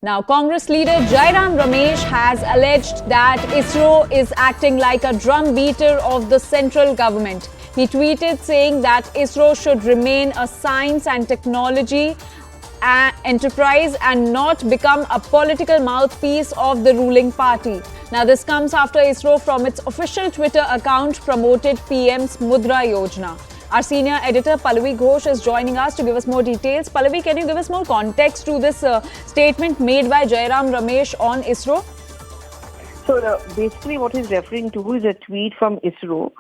Now, Congress leader Jairam Ramesh has alleged that ISRO is acting like a drum beater of the central government. He tweeted saying that ISRO should remain a science and technology enterprise and not become a political mouthpiece of the ruling party. Now, this comes after ISRO from its official Twitter account promoted PM's Mudra Yojana. Our senior editor Pallavi Ghosh is joining us to give us more details. Pallavi, can you give us more context to this statement made by Jairam Ramesh on ISRO? So basically what he's referring to is a tweet from ISRO,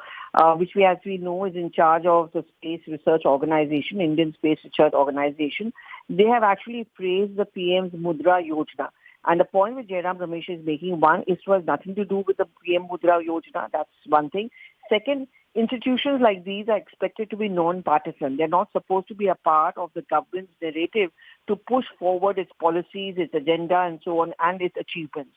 which as we know is in charge of the Space Research Organization, Indian Space Research Organization. They have actually praised the PM's Mudra Yojana. And the point which Jairam Ramesh is making, one, ISRO has nothing to do with the PM Mudra Yojana. That's one thing. Second, institutions like these are expected to be non-partisan. They're not supposed to be a part of the government's narrative to push forward its policies, its agenda, and so on, and its achievements.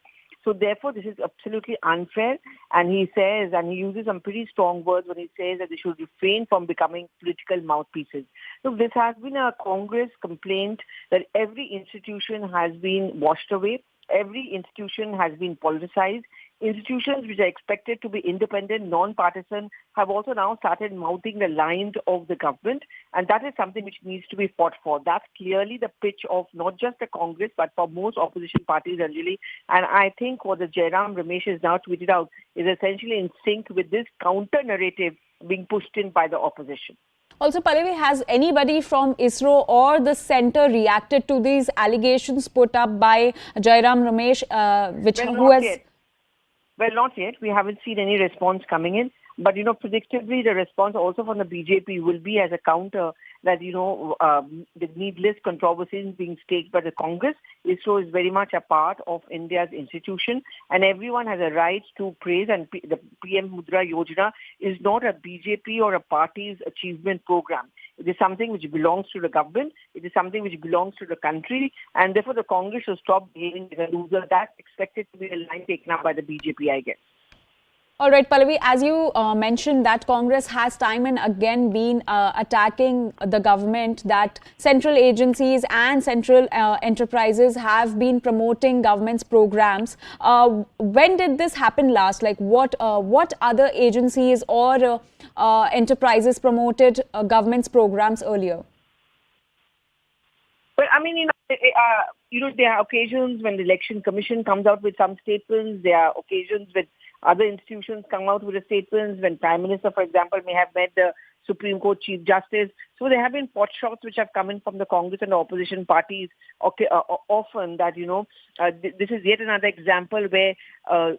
So therefore, this is absolutely unfair. And he says, and he uses some pretty strong words when he says that they should refrain from becoming political mouthpieces. So this has been a Congress complaint that every institution has been washed away. Every institution has been politicized. Institutions which are expected to be independent, non-partisan, have also now started mouthing the lines of the government. And that is something which needs to be fought for. That's clearly the pitch of not just the Congress, but for most opposition parties, Anjali. And I think what the Jairam Ramesh has now tweeted out is essentially in sync with this counter-narrative being pushed in by the opposition. Also, Pallavi, has anybody from ISRO or the centre reacted to these allegations put up by Jairam Ramesh? Well, not yet. We haven't seen any response coming in. But, predictably, the response also from the BJP will be as a counter that, the needless controversies being staked by the Congress. ISRO is very much a part of India's institution, and everyone has a right to praise. And the PM Mudra Yojana is not a BJP or a party's achievement program. It is something which belongs to the government. It is something which belongs to the country. And therefore, the Congress should stop behaving as a loser. That's expected to be a line taken up by the BJP, I guess. All right, Pallavi, as you mentioned that Congress has time and again been attacking the government, that central agencies and central enterprises have been promoting government's programs. When did this happen last? Like what other agencies or enterprises promoted government's programs earlier? Well, I mean, there are occasions when the Election Commission comes out with some statements. There are occasions when other institutions come out with the statements, when Prime Minister, for example, may have met the Supreme Court Chief Justice. So there have been pot shots which have come in from the Congress and the opposition parties often that, this is yet another example where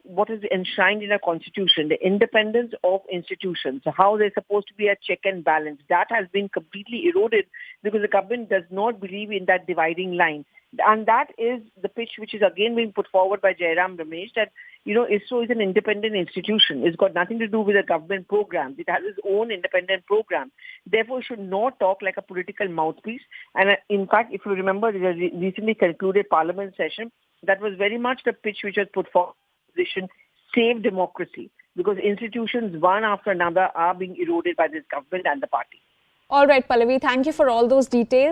what is enshrined in a constitution, the independence of institutions, how they're supposed to be a check and balance, that has been completely eroded because the government does not believe in that dividing line. And that is the pitch which is again being put forward by Jairam Ramesh that, ISRO is an independent institution. It's got nothing to do with the government programs. It has its own independent program. Therefore, it should not talk like a political mouthpiece. And in fact, if you remember the recently concluded parliament session, that was very much the pitch which was put forward. Position, save democracy. Because institutions, one after another, are being eroded by this government and the party. All right, Pallavi, thank you for all those details.